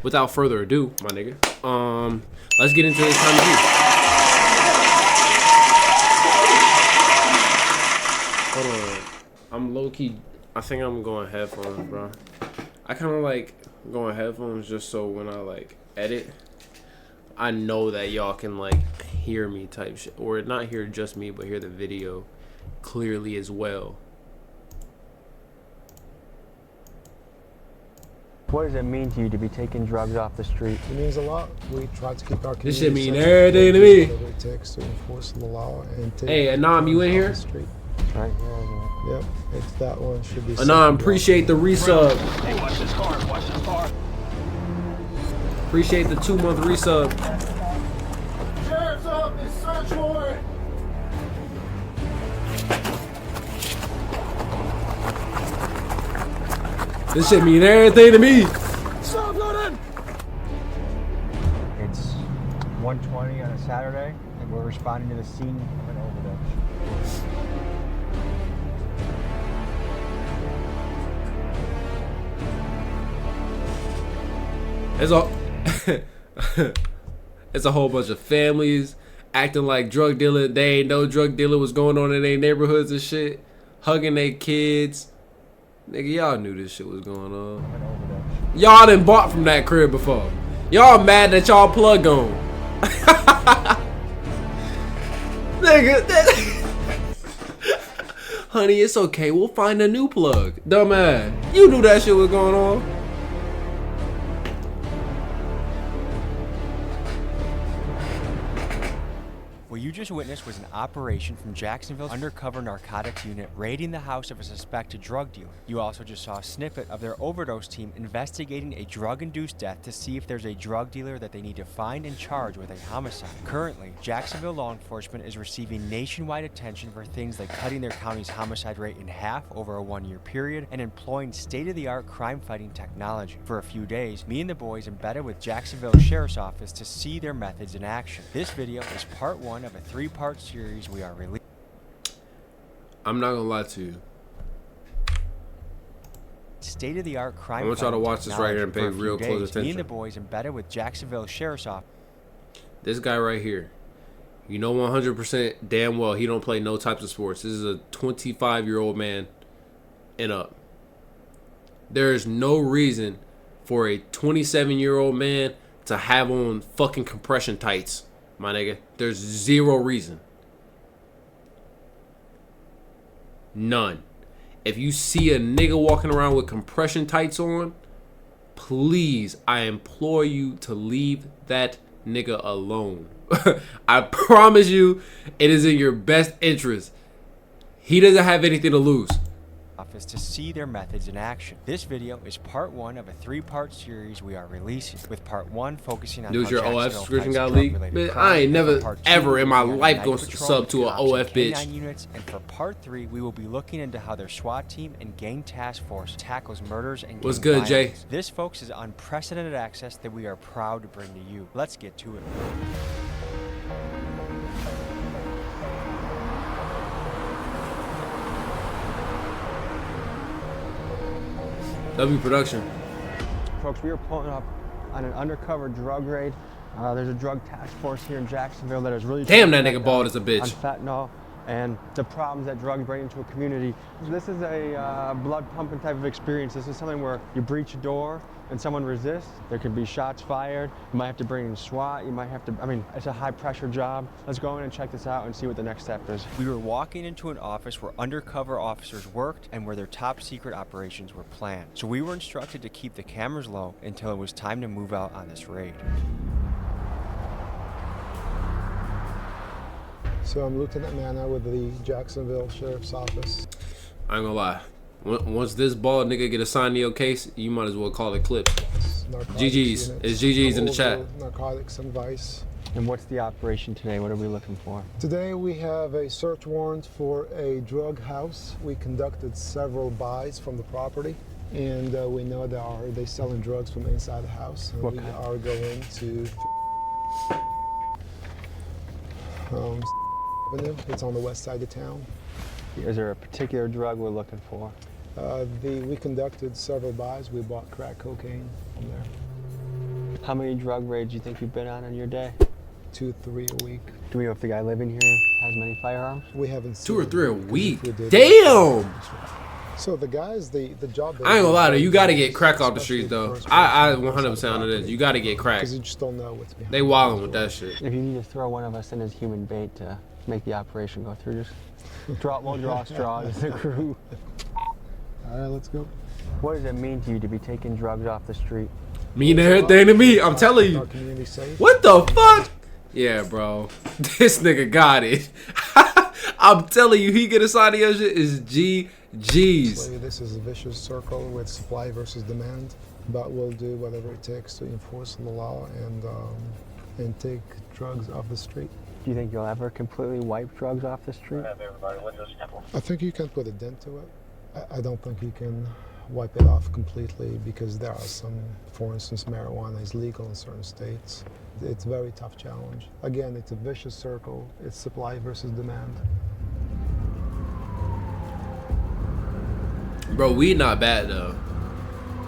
without further ado, my nigga, let's get into this time of view. Hold on, I'm low key. I think I'm going headphones, bro. I kind of like going headphones just so when I like edit, I know that y'all can like hear me type shit, or not hear just me, but hear the video clearly as well. What does it mean to you to be taking drugs off the street? It means a lot. We try to keep our community This shit mean safe. everything to me. Whatever it takes to enforce the law and take Hey, Anam, you in here? the street. It's right here, isn't it? Yep, it's that one. Should be. Anam, appreciate the resub. Hey, watch this car. Watch this car. Appreciate the 2-month resub. Sheriff's office, search warrant. This shit mean everything to me. Stop running! It's 1:20 on a Saturday, and we're responding to the scene of an overdose. It's a whole bunch of families acting like drug dealer. They ain't no drug dealer was going on in their neighborhoods and shit, hugging their kids. Nigga, y'all knew this shit was going on. Y'all done bought from that crib before. Y'all mad that y'all plug on. Nigga, honey, it's okay. We'll find a new plug. Dumbass. You knew that shit was going on. What you just witnessed was an operation from Jacksonville's undercover narcotics unit raiding the house of a suspected drug dealer. You also just saw a snippet of their overdose team investigating a drug-induced death to see if there's a drug dealer that they need to find and charge with a homicide. Currently, Jacksonville law enforcement is receiving nationwide attention for things like cutting their county's homicide rate in half over a 1-year period and employing state-of-the-art crime-fighting technology. For a few days, me and the boys embedded with Jacksonville Sheriff's Office to see their methods in action. This video is part 1 of a 3-part series we are releasing. I'm not gonna lie to you. State-of-the-art crime. I want y'all to watch this right here and pay real close attention. Me and the boys embedded with Jacksonville Sheriff's Office. This guy right here, you know 100% damn well he don't play no types of sports. This is a 25-year-old man and up. There is no reason for a 27-year-old man to have on fucking compression tights, my nigga. There's zero reason. None. If you see a nigga walking around with compression tights on, please, I implore you to leave that nigga alone. I promise you, it is in your best interest. He doesn't have anything to lose. To see their methods in action. This video is part 1 of a 3-part series we are releasing, with part 1 focusing on Dude, your OF Jacksonville subscription fights got leaked. drug-related Man, crime, I ain't never part 2 ever in my will be on life night gonna patrol sub to with a cops and OF bitch. K9 units, and for part 3 we will be looking into how their SWAT team and gang task force tackles murders and What's gang good, Jay? violence. This, folks, is unprecedented access that we are proud to bring to you. Let's get to it. W production. Folks, we are pulling up on an undercover drug raid. There's a drug task force here in Jacksonville that is really Damn, that trying to nigga crack bald down as a bitch. on fentanyl and the problems that drugs bring into a community. This is a blood pumping type of experience. This is something where you breach a door and someone resists. There could be shots fired. You might have to bring in SWAT. You might have to, it's a high pressure job. Let's go in and check this out and see what the next step is. We were walking into an office where undercover officers worked and where their top secret operations were planned. So we were instructed to keep the cameras low until it was time to move out on this raid. So I'm Lieutenant Manna with the Jacksonville Sheriff's Office. I ain't gonna lie. Once this bald nigga get assigned to your case, you might as well call it clips. GG's. It's GG's in the chat. Narcotics and vice. And what's the operation today? What are we looking for? Today we have a search warrant for a drug house. We conducted several buys from the property, and we know they're selling drugs from inside the house. And we are going to it's on the west side of town. Is there a particular drug we're looking for? We conducted several buys. We bought crack cocaine from there. How many drug raids do you think you've been on in your day? 2, 3 a week. Do we know if the guy living here has many firearms? We haven't seen 2 or him, 3 a because week. if we did- Damn. So the guys, the job. I ain't gonna lie to you. You gotta get crack off the streets though. I 100% on this. You gotta get crack. Because you just don't know what's behind. They wildin' with that shit. If you need to throw one of us in as human bait to make the operation go through, just we'll draw a straw as a crew. All right, let's go. What does it mean to you to be taking drugs off the street? Mean everything to me. I'm telling you. Our community safe. What the fuck? Yeah, bro. This nigga got it. I'm telling you, he get a side of your shit is GG's. This is a vicious circle with supply versus demand, but we'll do whatever it takes to enforce the law and take drugs off the street. Do you think you'll ever completely wipe drugs off the street? I think you can put a dent to it. I don't think you can wipe it off completely because there are some, for instance, marijuana is legal in certain states. It's a very tough challenge. Again, it's a vicious circle. It's supply versus demand. Bro, weed not bad though.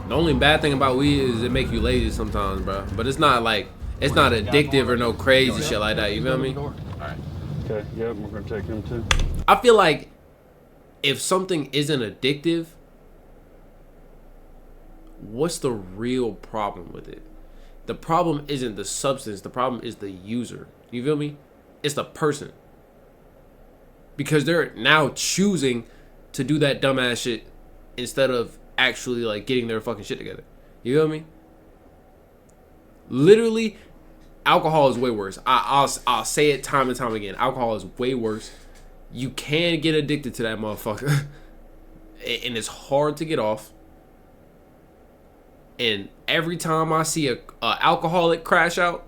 The only bad thing about weed is it make you lazy sometimes, bro. But it's not like, it's not addictive or no crazy shit like that. You feel me? Okay, yep, we're gonna take him too. I feel like if something isn't addictive, what's the real problem with it? The problem isn't the substance. The problem is the user. You feel me? It's the person. Because they're now choosing to do that dumbass shit instead of actually like getting their fucking shit together. You feel me? Literally, alcohol is way worse. I'll say it time and time again. Alcohol is way worse. You can get addicted to that motherfucker. And it's hard to get off. And every time I see a alcoholic crash out,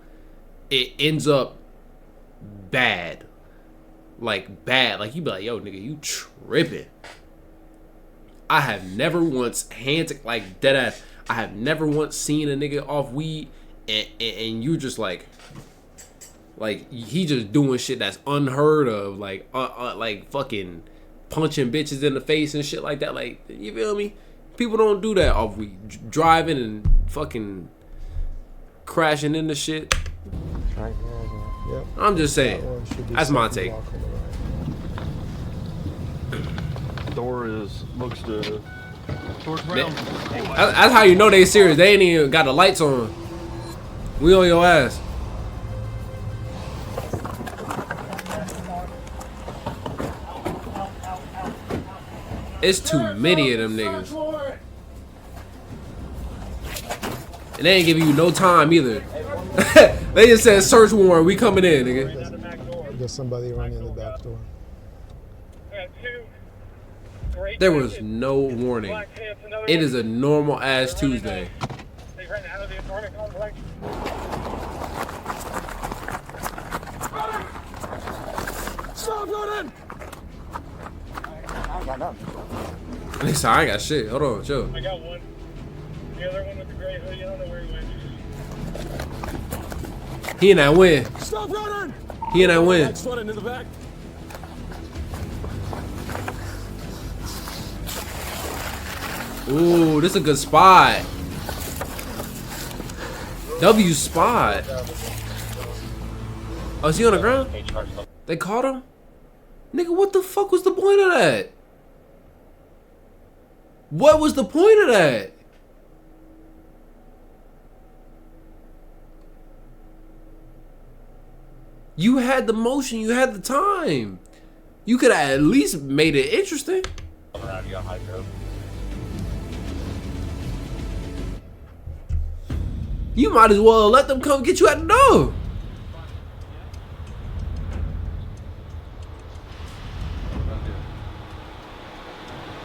it ends up bad. Like bad. Like you be like, yo, nigga, you tripping. I have never once like dead ass. I have never once seen a nigga off weed and you're just like he just doing shit that's unheard of, like fucking punching bitches in the face and shit like that. Like, you feel me? People don't do that off weed. Driving and fucking crashing into shit. Right here, isn't it? Yep. I'm just saying. That's my take. Door looks to towards round. That's how you know they serious. They ain't even got the lights on. We on your ass. It's too many of them niggas. And they ain't giving you no time either. They just said search warrant, we coming in, nigga. There's somebody running in the back door. There was no warning. It is a normal ass Tuesday. Stop running! They said, I ain't got shit. Hold on, chill. I got one. The other one with the gray hoodie, I don't know where he went. He in that win. Stop running! He in that win. Next one into the back. Ooh, this is a good spot. W spot. Oh, is he on the ground? They caught him? Nigga, what the fuck was the point of that? What was the point of that? You had the motion, you had the time. You could have at least made it interesting. You might as well let them come get you at the door.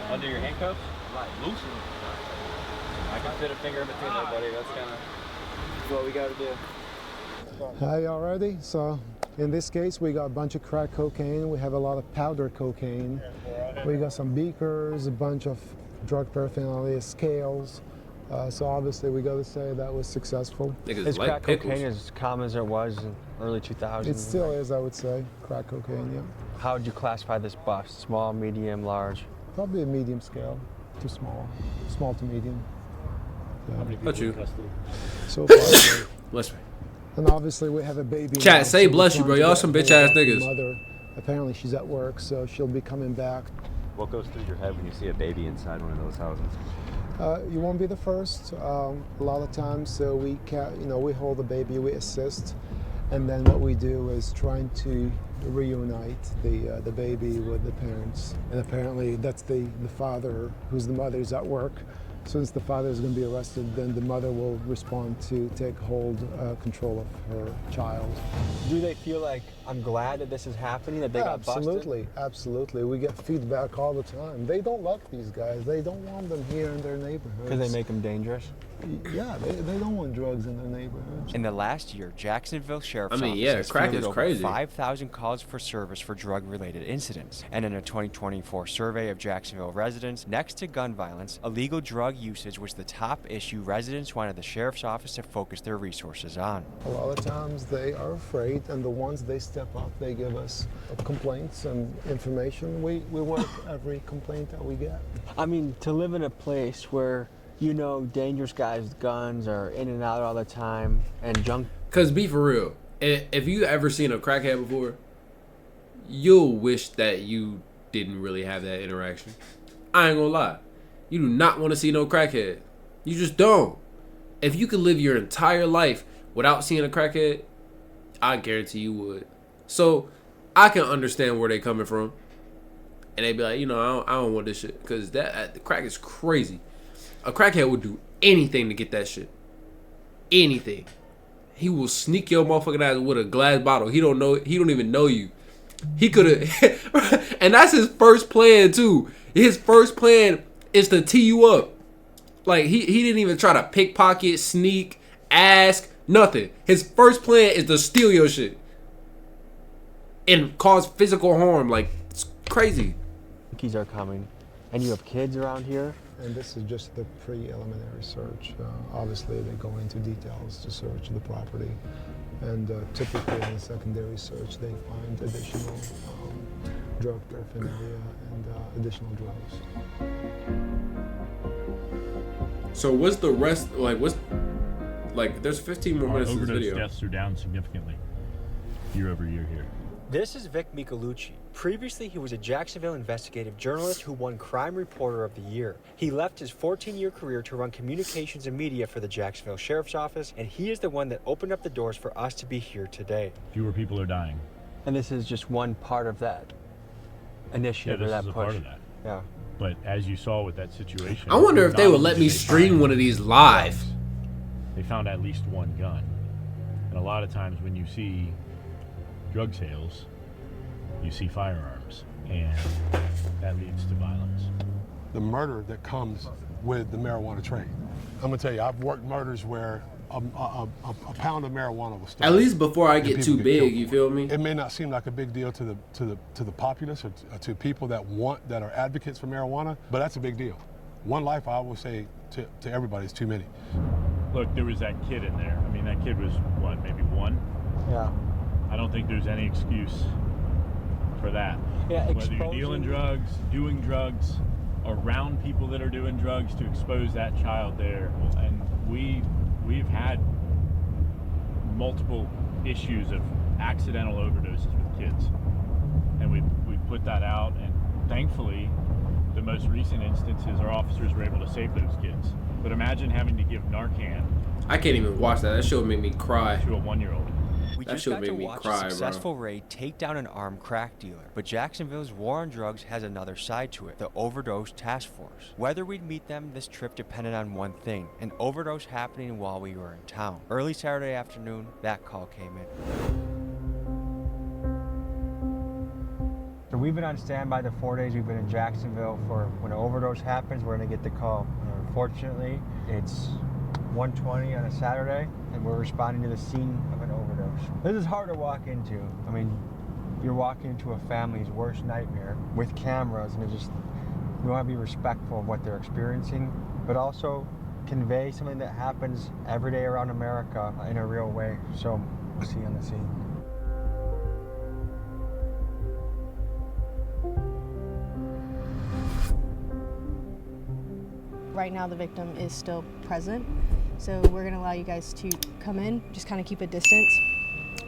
Under your handcuffs? Right, loosen them. I can fit a finger in between there, buddy. That's kind of what we got to do. Hi, y'all ready? So, in this case, we got a bunch of crack cocaine. We have a lot of powder cocaine. We got some beakers, a bunch of drug paraphernalia, scales. So obviously, we got to say that was successful. Niggas Is like crack pickles. cocaine as common as it was in early 2000s? It still is, I would say, crack cocaine, yeah. How would you classify this bust? Small, medium, large? Probably a medium scale to small, small to medium. Yeah. Got you. So far, Bless me. And obviously we have a baby. Chat, now, say so we're bless you, trying bro. to Y'all get some hold bitch ass of the niggas. Mother, apparently she's at work, so she'll be coming back. What goes through your head when you see a baby inside one of those houses? You won't be the first. A lot of times, so we we hold the baby, we assist, and then what we do is trying to reunite the baby with the parents. And apparently, that's the father, who's the mother, is at work. Since the father is going to be arrested, then the mother will respond to take control of her child. Do they feel like, I'm glad that this is happening, that they got busted? Absolutely, absolutely. We get feedback all the time. They don't like these guys. They don't want them here in their neighborhoods. Because they make them dangerous? Yeah, they don't want drugs in their neighborhoods. In the last year, Jacksonville Sheriff's I mean, Office yeah, has crack fielded is over crazy. 5,000 calls for service for drug-related incidents. And in a 2024 survey of Jacksonville residents, next to gun violence, illegal drug usage was the top issue residents wanted the Sheriff's Office to focus their resources on. A lot of times they are afraid, and the ones they step up, they give us complaints and information. We work every complaint that we get. I mean, to live in a place where, you know, dangerous guys with guns are in and out all the time, and junk. Cause be for real, if you ever seen a crackhead before, you'll wish that you didn't really have that interaction. I ain't gonna lie, you do not want to see no crackhead. You just don't. If you could live your entire life without seeing a crackhead, I guarantee you would. So I can understand where they coming from, and they be like, you know, I don't want this shit, cause the crack is crazy. A crackhead would do anything to get that shit. Anything. He will sneak your motherfucking ass with a glass bottle. He don't even know you. He could have, and that's his first plan too. His first plan is to tee you up. Like he didn't even try to pickpocket, sneak, ask, nothing. His first plan is to steal your shit and cause physical harm. Like, it's crazy. Monkeys are coming, and you have kids around here. And this is just the preliminary search. Obviously, they go into details to search the property. And typically in the secondary search, they find additional drug paraphernalia and additional drugs. So what's the rest, there's 15 more minutes of this Overdose video. deaths are down significantly year over year here. This is Vic Michelucci. Previously, he was a Jacksonville investigative journalist who won Crime Reporter of the Year. He left his 14-year career to run communications and media for the Jacksonville Sheriff's Office, and he is the one that opened up the doors for us to be here today. Fewer people are dying. And this is just one part of that initiative, Yeah, or this that is a push. part of that. Yeah. But as you saw with that situation, I wonder if they not would let only me did they stream find one of these live. drugs, they found at least one gun. And a lot of times when you see drug sales, you see firearms, and that leads to violence. The murder that comes with the marijuana trade. I'm gonna tell you, I've worked murders where a pound of marijuana was stolen. At least before I and get people too get big, killed you for feel it. me? It may not seem like a big deal to the populace or to people that are advocates for marijuana, but that's a big deal. One life, I always say to everybody, is too many. Look, there was that kid in there. I mean, that kid was, what, maybe one? Yeah. I don't think there's any excuse for that. Yeah, Whether you're dealing drugs, doing drugs, around people that are doing drugs, to expose that child there. And we've had multiple issues of accidental overdoses with kids, and we've put that out, and thankfully the most recent instances our officers were able to save those kids. But imagine having to give Narcan I can't even watch that. That shit would make me cry. to a 1-year-old. We That just shit got to made me watch cry, a bro. successful raid take down an armed crack dealer. But Jacksonville's war on drugs has another side to it, the Overdose Task Force. Whether we'd meet them this trip depended on one thing, an overdose happening while we were in town. Early Saturday afternoon, that call came in. So we've been on standby the 4 days we've been in Jacksonville for when an overdose happens, we're gonna get the call. Unfortunately, it's 1:20 on a Saturday, and we're responding to the scene of an overdose. This is hard to walk into. I mean, you're walking into a family's worst nightmare with cameras, and you want to be respectful of what they're experiencing, but also convey something that happens every day around America in a real way. So, we'll see you on the scene. right now the victim is still present. So we're gonna allow you guys to come in, just kind of keep a distance.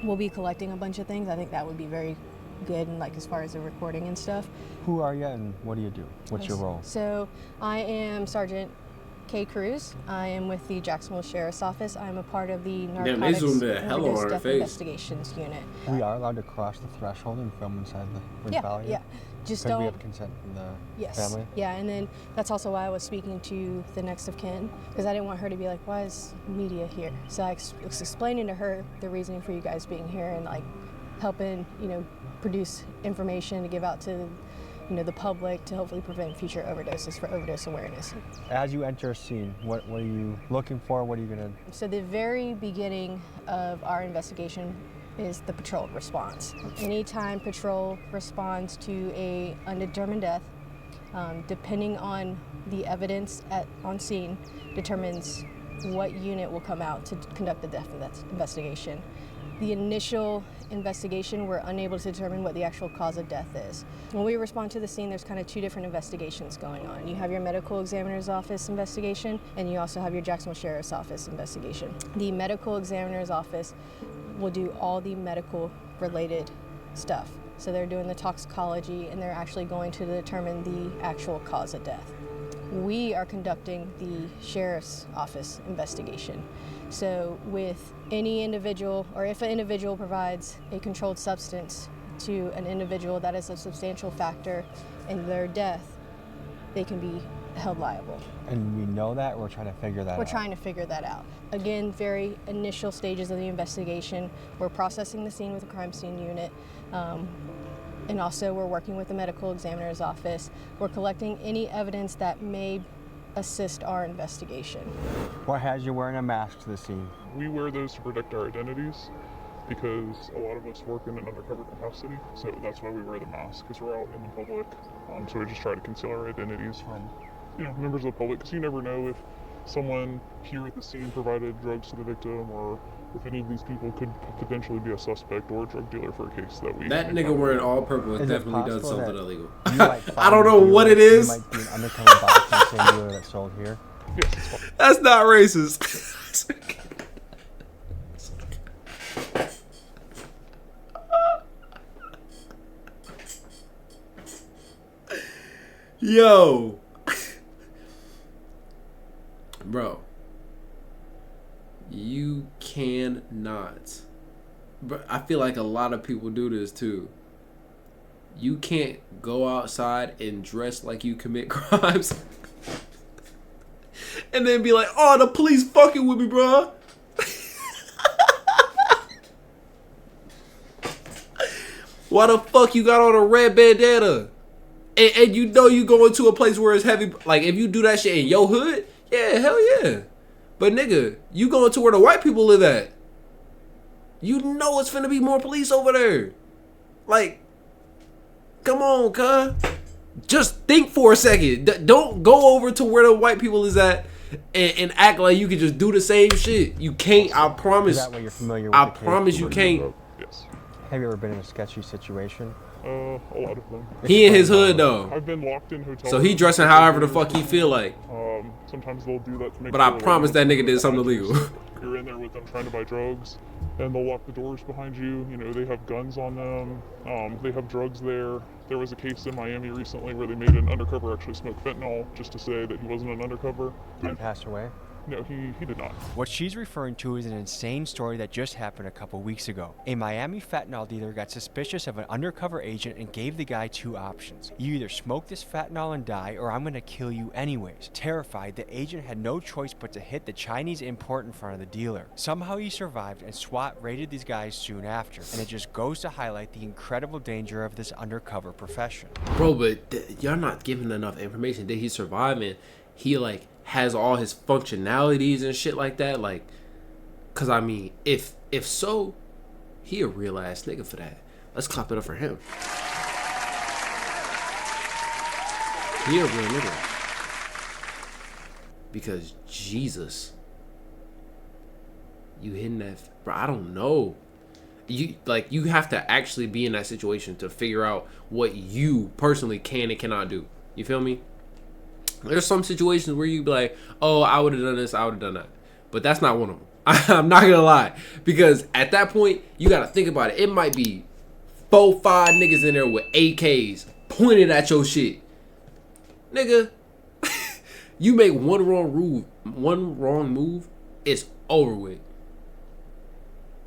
We'll be collecting a bunch of things. I think that would be very good, and like as far as the recording and stuff. Who are you and what do you do? What's your role? So I am Sergeant Kay Cruz. I am with the Jacksonville Sheriff's Office. I'm a part of the Narcotics Overdose Death Investigations Unit. We are allowed to cross the threshold and film inside the Yeah, yeah. Just because don't. we have consent from the family. Yeah, and then that's also why I was speaking to the next of kin, because I didn't want her to be like, why is media here? So I was explaining to her the reasoning for you guys being here and like helping, produce information to give out to, the public to hopefully prevent future overdoses for overdose awareness. As you enter a scene, what are you looking for? What are you gonna? So the very beginning of our investigation is the patrol response. Anytime patrol responds to a undetermined death, depending on the evidence on scene, determines what unit will come out to conduct the death investigation. The initial investigation, we're unable to determine what the actual cause of death is. When we respond to the scene, there's kind of two different investigations going on. You have your medical examiner's office investigation, and you also have your Jacksonville Sheriff's Office investigation. The medical examiner's office will do all the medical related stuff. So they're doing the toxicology, and they're actually going to determine the actual cause of death. We are conducting the Sheriff's Office investigation. So with any individual, or if an individual provides a controlled substance to an individual that is a substantial factor in their death, they can be held liable. And we know that, we're trying to figure that out. We're trying to figure that out. Again, very initial stages of the investigation. We're processing the scene with the crime scene unit. And also we're working with the medical examiner's office. We're collecting any evidence that may assist our investigation. What has you wearing a mask to the scene? We wear those to protect our identities because a lot of us work in an undercover capacity, so that's why we wear the mask, because we're out in the public. So we just try to conceal our identities from members of the public, because you never know if someone here at the scene provided drugs to the victim, or if any of these people could potentially be a suspect or a drug dealer for a case that we... That nigga wearing all purple has definitely done something illegal. I don't know what it is. You might be an undercover box in the same dealer that sold here. Yes, it's fine. That's not racist. Yo. Bro. You cannot. But I feel like a lot of people do this too. You can't go outside and dress like you commit crimes and then be like, oh, the police fucking with me, bro. Why the fuck you got on a red bandana? And you know you go into a place where it's heavy. Like, if you do that shit in your hood, yeah, hell yeah. But nigga, you going to where the white people live at. You know it's finna be more police over there. Like, come on, cuz. Just think for a second. Don't go over to where the white people is at and act like you can just do the same shit. You can't. I promise. Is that way you're familiar with I the case? promise you can't. Yes. Have you ever been in a sketchy situation? A lot of them. He in his hood though. I've been locked in hotels. So he dressing however the fuck he feel like. Sometimes they'll do that to make. But I promise that nigga did something illegal. You're in there with them trying to buy drugs, and they'll lock the doors behind you. You know, they have guns on them. They have drugs there. There was a case in Miami recently where they made an undercover actually smoke fentanyl just to say that he wasn't an undercover. He passed away? No, he did not. What she's referring to is an insane story that just happened a couple weeks ago. A Miami fentanyl dealer got suspicious of an undercover agent and gave the guy two options. You either smoke this fentanyl and die, or I'm gonna kill you anyways. Terrified, the agent had no choice but to hit the Chinese import in front of the dealer. Somehow he survived, and SWAT raided these guys soon after. And it just goes to highlight the incredible danger of this undercover profession. Bro, but y'all not giving enough information. Did he survive and he like has all his functionalities and shit like that? Like, cause I mean, if so, he a real ass nigga for that. Let's clap it up for him. He a real nigga. Because Jesus, you hitting that, bro, I don't know. You have to actually be in that situation to figure out what you personally can and cannot do. You feel me? There's some situations where you be like, oh, I would have done this, I would have done that. But that's not one of them. I'm not gonna lie. Because at that point, you gotta think about it. It might be 4-5 niggas in there with AKs pointed at your shit. Nigga, you make one wrong move, it's over with.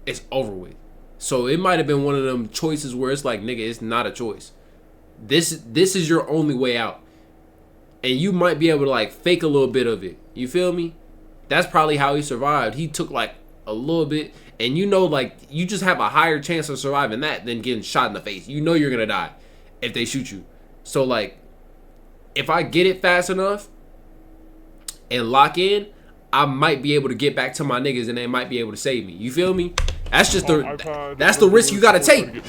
It's over with. So it might have been one of them choices where it's like, nigga, it's not a choice. This is your only way out. And you might be able to like fake a little bit of it. You feel me? That's probably how he survived. He took like a little bit, and you know, like, you just have a higher chance of surviving that than getting shot in the face. You know you're gonna die if they shoot you. So like, if I get it fast enough and lock in, I might be able to get back to my niggas, and they might be able to save me. You feel me? That's just the risk you gotta take.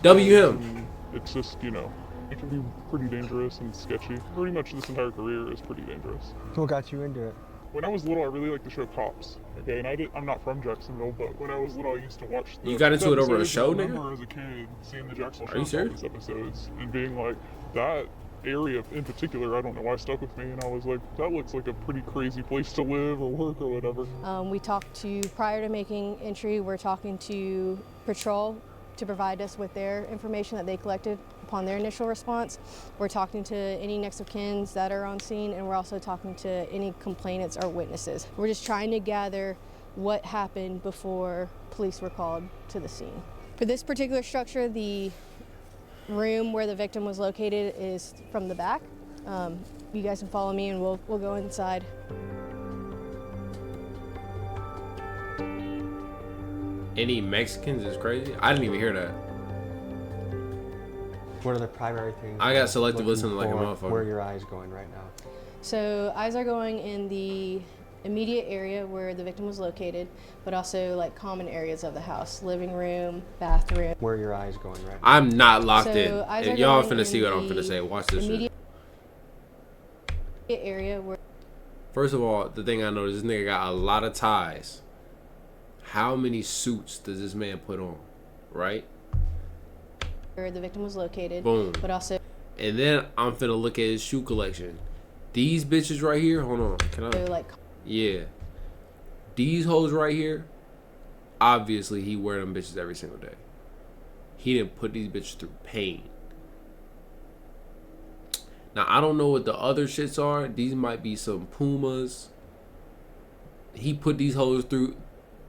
W him. It's just, you know, it can be pretty dangerous and sketchy. Pretty much this entire career is pretty dangerous. What got you into it? When I was little, I really liked the show Cops. Okay, and I'm not from Jacksonville, but when I was little, I used to watch the You got into it over a show, nigga? I nigga? remember as a kid seeing the Jacksonville Are you show serious? episodes and being like, that area in particular, I don't know why, stuck with me, and I was like, that looks like a pretty crazy place to live or work or whatever. We talked to, prior to making entry, we're talking to patrol to provide us with their information that they collected upon their initial response. We're talking to any next of kins that are on scene, and we're also talking to any complainants or witnesses. We're just trying to gather what happened before police were called to the scene. For this particular structure, the room where the victim was located is from the back. You guys can follow me and we'll go inside. Any Mexicans is crazy? I didn't even hear that. What are the primary things? I got selective listening like a motherfucker. Where are your eyes going right now? So eyes are going in the immediate area where the victim was located, but also like common areas of the house, living room, bathroom. Where are your eyes going right now? I'm not locked in. Eyes are Y'all going finna see in what I'm finna the say. Watch this shit. immediate area where First of all, the thing I noticed, this nigga got a lot of ties. How many suits does this man put on? Right? the victim was located. Boom. But also. And then I'm finna look at his shoe collection. These bitches right here, hold on. Can I? Like. Yeah. These hoes right here, obviously he wear them bitches every single day. He didn't put these bitches through pain. Now, I don't know what the other shits are. These might be some Pumas. He put these hoes through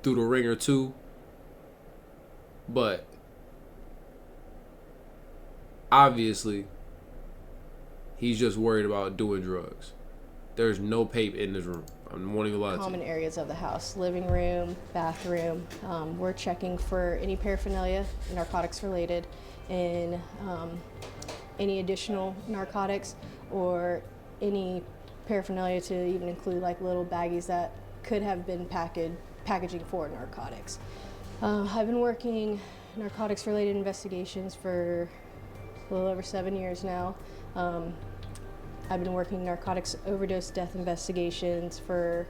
the ringer too. But obviously, he's just worried about doing drugs. There's no pape in this room. I'm won't even lie to you. Common areas of the house, living room, bathroom. We're checking for any paraphernalia, narcotics related, and any additional narcotics or any paraphernalia to even include like little baggies that could have been packaging for narcotics. I've been working narcotics related investigations for a little over 7 years now. I've been working narcotics overdose death investigations for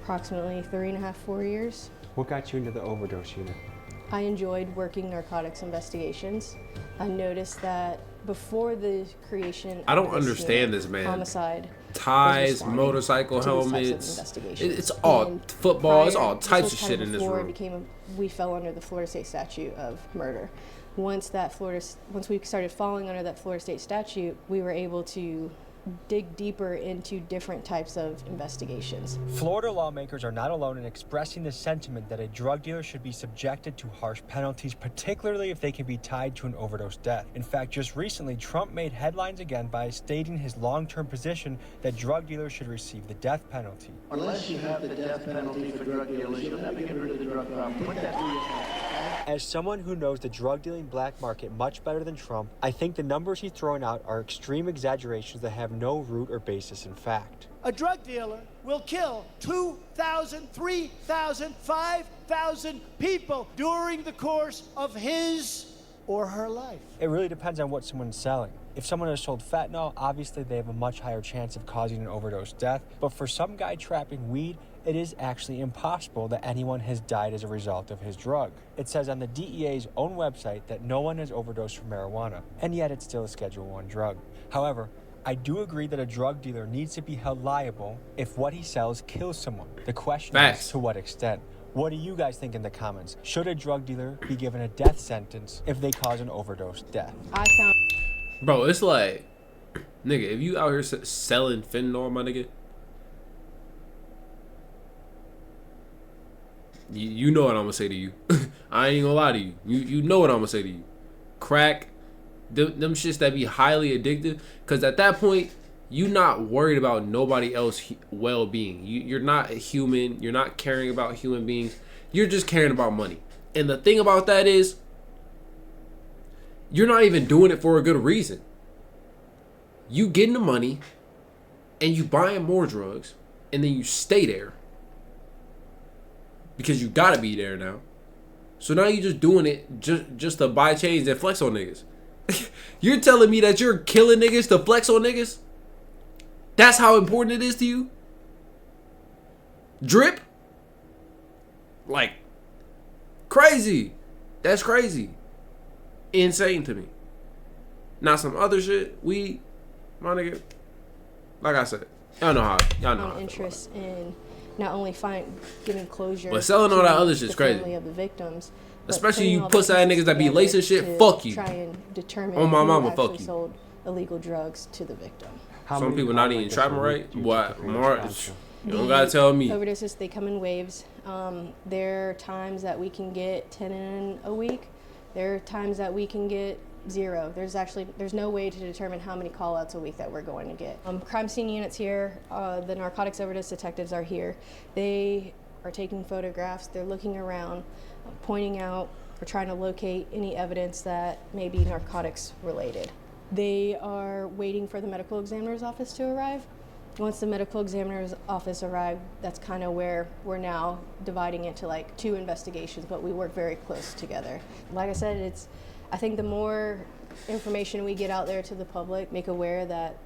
approximately 3.5, 4 years. What got you into the overdose unit? I enjoyed working narcotics investigations. I noticed that before the creation of I don't this understand unit, this, man. Homicide ties, was motorcycle to these types of helmets. investigations. It's all And football. It's prior- all types was of kind shit in this before room. we fell under the Florida State statute of murder. Once we started falling under that Florida State statute, we were able to dig deeper into different types of investigations. Florida lawmakers are not alone in expressing the sentiment that a drug dealer should be subjected to harsh penalties, particularly if they can be tied to an overdose death. In fact, just recently, Trump made headlines again by stating his long-term position that drug dealers should receive the death penalty. Unless you have the death penalty for drug dealers, you'll never get rid of the drug problem. Put that through your head. As someone who knows the drug dealing black market much better than Trump, I think the numbers he's throwing out are extreme exaggerations that have no root or basis in fact. A drug dealer will kill 2,000, 3,000, 5,000 people during the course of his or her life. It really depends on what someone's selling. If someone has sold fentanyl, obviously they have a much higher chance of causing an overdose death. But for some guy trapping weed, it is actually impossible that anyone has died as a result of his drug. It says on the DEA's own website that no one has overdosed from marijuana, and yet it's still a Schedule I drug. However, I do agree that a drug dealer needs to be held liable if what he sells kills someone. The question Facts. is, to what extent? What do you guys think in the comments? Should a drug dealer be given a death sentence if they cause an overdose death? I found. Bro, it's like, nigga, if you out here selling fentanyl, my nigga, you know what I'm gonna say to you. I ain't gonna lie to you. You know what I'm gonna say to you. Crack, them shits that be highly addictive. Cause at that point, you not worried about nobody else well-being. You're not a human. You're not caring about human beings. You're just caring about money. And the thing about that is, you're not even doing it for a good reason. You getting the money, and you buying more drugs, and then you stay there. Because you gotta be there now. So now you just doing it just to buy chains and flex on niggas. You're telling me that you're killing niggas to flex on niggas? That's how important it is to you? Drip? Like, crazy. That's crazy. Insane to me. Now some other shit, weed, my nigga, like I said, y'all know how I Interest in not only giving closure, but selling all that other shit's the crazy. family of the victims, especially you pussy ass niggas that be lacing shit. Fuck you. Try and determine on my who mama, actually fuck you. sold illegal drugs to the victim. Some people not even trapping right. What? March? You don't gotta tell me. Overdoses, they come in waves. There are times that we can get 10 in a week. There are times that we can get 0. There's no way to determine how many call-outs a week that we're going to get. Crime scene units here, the narcotics overdose detectives are here. They are taking photographs. They're looking around, pointing out or trying to locate any evidence that may be narcotics related. They are waiting for the medical examiner's office to arrive. Once the medical examiner's office arrives, that's kind of where we're now dividing into like 2 investigations, but we work very close together. Like I said, I think the more information we get out there to the public, make aware that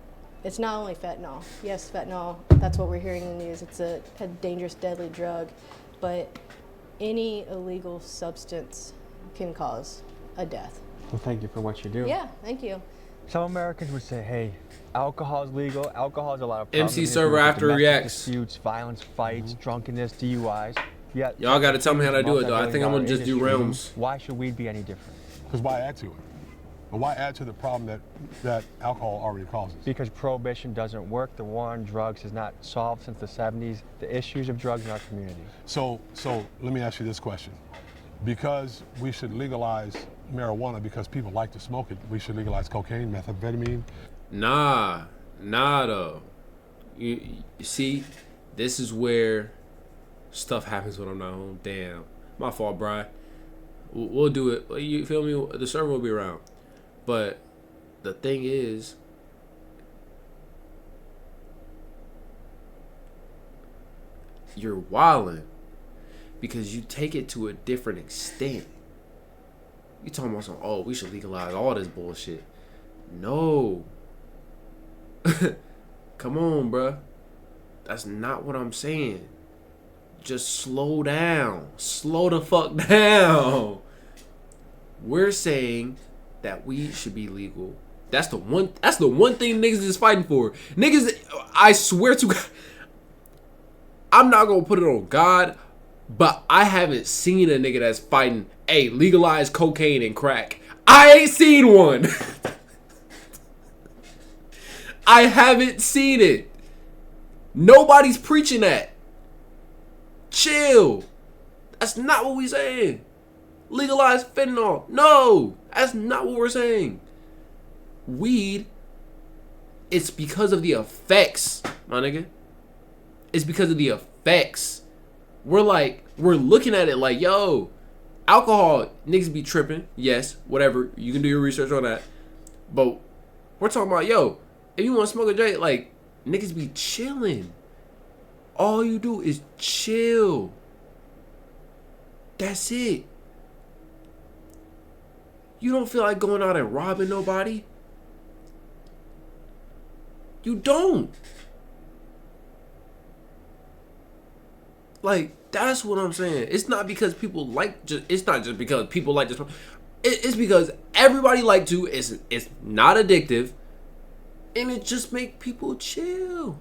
it's not only fentanyl. Yes, fentanyl, that's what we're hearing in the news. It's a dangerous, deadly drug, but any illegal substance can cause a death. Well, thank you for what you do. Yeah, thank you. Some Americans would say, hey, alcohol is legal. Alcohol has a lot of problems. MC Server after reacts. Disputes, violence, fights, drunkenness, DUIs. Yet, y'all got to tell me how to do it, though. I think I'm going to just do realms. Why should weed be any different? Because why add to it? But why add to the problem that alcohol already causes? Because prohibition doesn't work. The war on drugs has not solved since the 70s. The issues of drugs in our community. So let me ask you this question. Because we should legalize marijuana because people like to smoke it, we should legalize cocaine, methamphetamine? Nah though. You see, this is where stuff happens when I'm not home. Damn. My fault, Bri. We'll do it. You feel me? The server will be around. But the thing is, you're wildin' because you take it to a different extent. You talking about some, oh, we should legalize all this bullshit. No. Come on, bruh. That's not what I'm saying. Just slow down. Slow the fuck down. We're saying that weed should be legal. That's the one thing niggas is fighting for. Niggas, I swear to God, I'm not gonna put it on God, but I haven't seen a nigga that's fighting, hey, legalize cocaine and crack. I ain't seen one. I haven't seen it. Nobody's preaching that. Chill. That's not what we saying. Legalize fentanyl. No, that's not what we're saying. Weed, it's because of the effects, my nigga. It's because of the effects. We're looking at it like, yo, alcohol, niggas be tripping. Yes, whatever. You can do your research on that. But we're talking about, yo, if you want to smoke a J, like, niggas be chilling. All you do is chill. That's it. You don't feel like going out and robbing nobody. You don't. Like, that's what I'm saying. It's not because people like, it's not just because people like this. It's because everybody like to. It's not addictive. and it just make people chill.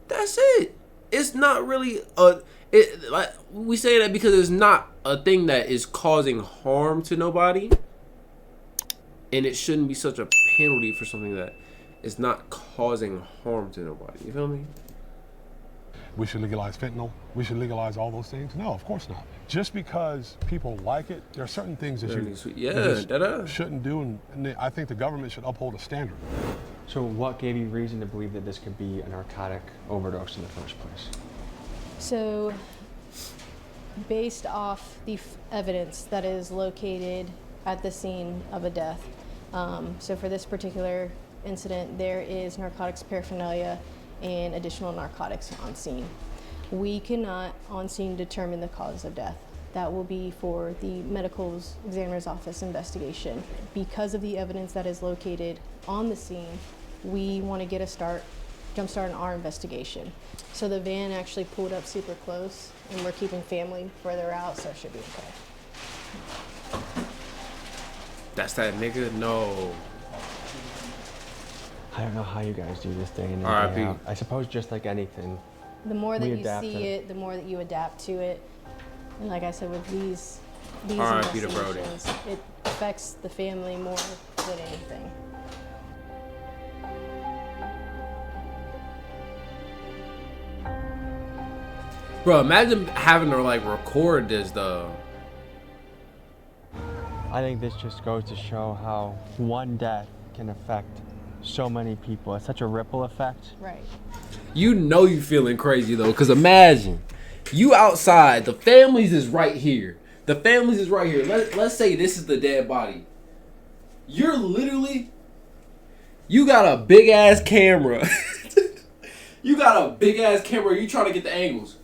That's it. It's not really like we say that because it's not a thing that is causing harm to nobody, and it shouldn't be such a penalty for something that is not causing harm to nobody. You feel me? We should legalize fentanyl. We should legalize all those things. No, of course not. Just because people like it, there are certain things that you just shouldn't do, and I think the government should uphold a standard. So what gave you reason to believe that this could be a narcotic overdose in the first place? So, based off the evidence that is located at the scene of a death, so for this particular incident, there is narcotics paraphernalia and additional narcotics on scene. We cannot on scene determine the cause of death. That will be for the medical examiner's office investigation. Because of the evidence that is located on the scene, we want to get a jumpstart in our investigation. So the van actually pulled up super close, and we're keeping family further out, so it should be okay. That's that nigga? No. I don't know how you guys do this day in and day R.I.P. out. I suppose just like anything. The more that you see it, the more that you adapt to it. And like I said, with these R.I.P. to Brody. investigations, it affects the family more than anything. Bro, imagine having to like record this though. I think this just goes to show how one death can affect so many people. It's such a ripple effect. Right. You know you feeling crazy though, cause imagine you outside, the families is right here. The families is right here. Let's say this is the dead body. You're literally, you got a big ass camera. You got a big ass camera. You trying to get the angles.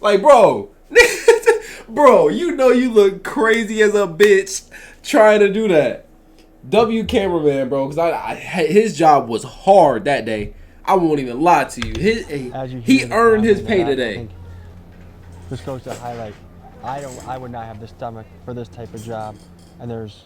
Like, bro, bro, you know you look crazy as a bitch trying to do that. W cameraman, bro, because his job was hard that day. I won't even lie to you. He earned his pay today. This goes to highlight, I would not have the stomach for this type of job, and there's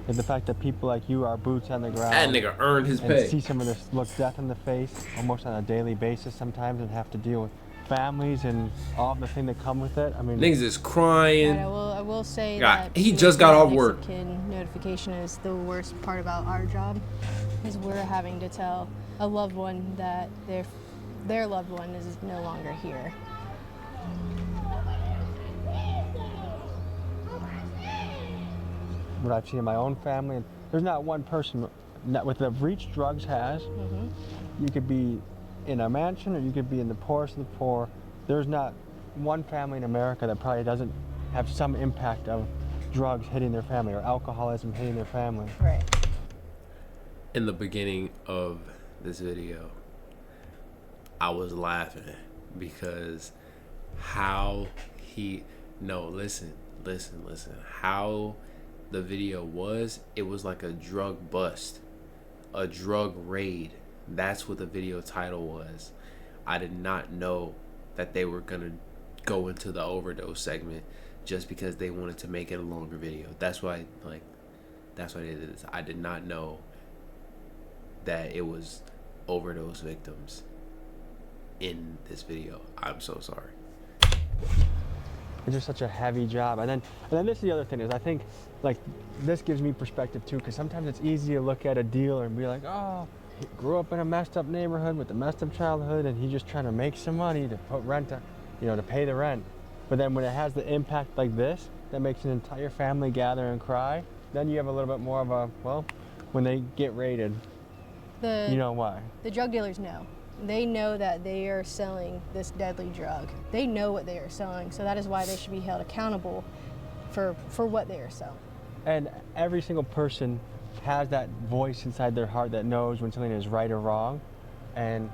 the fact that people like you are boots on the ground. That nigga earned his pay. And see some of this look death in the face almost on a daily basis sometimes, and have to deal with families and all the thing that come with it. I mean, niggas is crying. I will say God, that he just got off work. Mexican notification is the worst part about our job, is we're having to tell a loved one that their loved one is no longer here. What I've seen in my own family, there's not one person with the reach drugs has. You could be in a mansion or you could be in the poorest of the poor. There's not one family in America that probably doesn't have some impact of drugs hitting their family or alcoholism hitting their family. Right. In the beginning of this video, I was laughing because how listen. How the video was, it was like a drug bust, a drug raid. That's what the video title was. I did not know that they were gonna go into the overdose segment just because they wanted to make it a longer video. That's why they did this. I did not know that it was overdose victims in this video. I'm so sorry. It's just such a heavy job. And then this is the other thing is I think like this gives me perspective too, because sometimes it's easy to look at a dealer and be like, oh, he grew up in a messed up neighborhood with a messed up childhood and he's just trying to make some money to put rent on, to pay the rent. But then when it has the impact like this, that makes an entire family gather and cry, then you have a little bit more of a, well, when they get raided, you know why. The drug dealers know. They know that they are selling this deadly drug. They know what they are selling, so that is why they should be held accountable for what they are selling. And every single person has that voice inside their heart that knows when something is right or wrong. And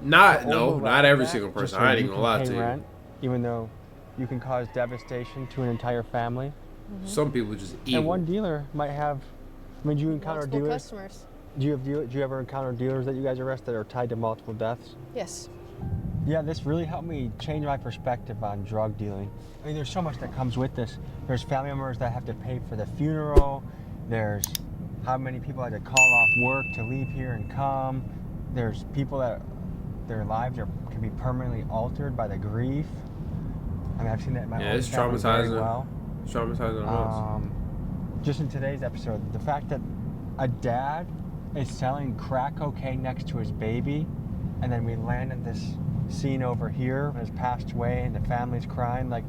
not every single person. I ain't even gonna lie to you. Even though you can cause devastation to an entire family. Mm-hmm. Some people just evil. And one dealer might have, do you encounter multiple dealers? Customers. Do you ever encounter dealers that you guys arrest that are tied to multiple deaths? Yes. Yeah, this really helped me change my perspective on drug dealing. I mean, there's so much that comes with this. There's family members that have to pay for the funeral. There's how many people had to call off work to leave here and come. There's people that their lives can be permanently altered by the grief. I mean, I've seen that in my own family very well. It's traumatizing us. Just in today's episode, the fact that a dad is selling crack cocaine next to his baby, and then we land in this scene over here, has passed away, and the family's crying. Like,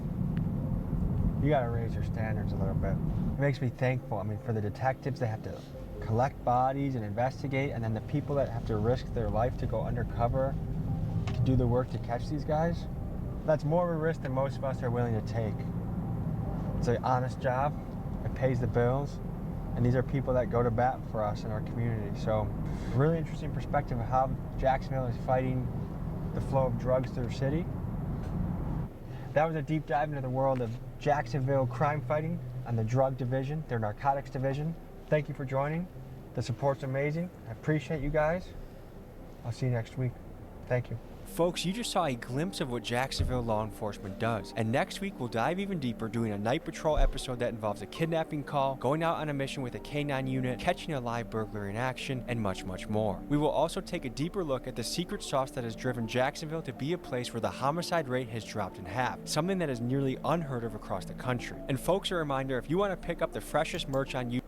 you gotta raise your standards a little bit. It makes me thankful. I mean, for the detectives that have to collect bodies and investigate, and then the people that have to risk their life to go undercover to do the work to catch these guys. That's more of a risk than most of us are willing to take. It's an honest job. It pays the bills. And these are people that go to bat for us in our community. So, really interesting perspective of how Jacksonville is fighting the flow of drugs through the city. That was a deep dive into the world of Jacksonville crime fighting on the drug division, their narcotics division. Thank you for joining. The support's amazing. I appreciate you guys. I'll see you next week. Thank you. Folks, you just saw a glimpse of what Jacksonville law enforcement does. And next week, we'll dive even deeper, doing a night patrol episode that involves a kidnapping call, going out on a mission with a K-9 unit, catching a live burglar in action, and much, much more. We will also take a deeper look at the secret sauce that has driven Jacksonville to be a place where the homicide rate has dropped in half, something that is nearly unheard of across the country. And folks, a reminder, if you want to pick up the freshest merch on YouTube,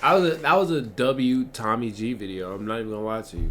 That was a W Tommy G video. I'm not even gonna lie to you.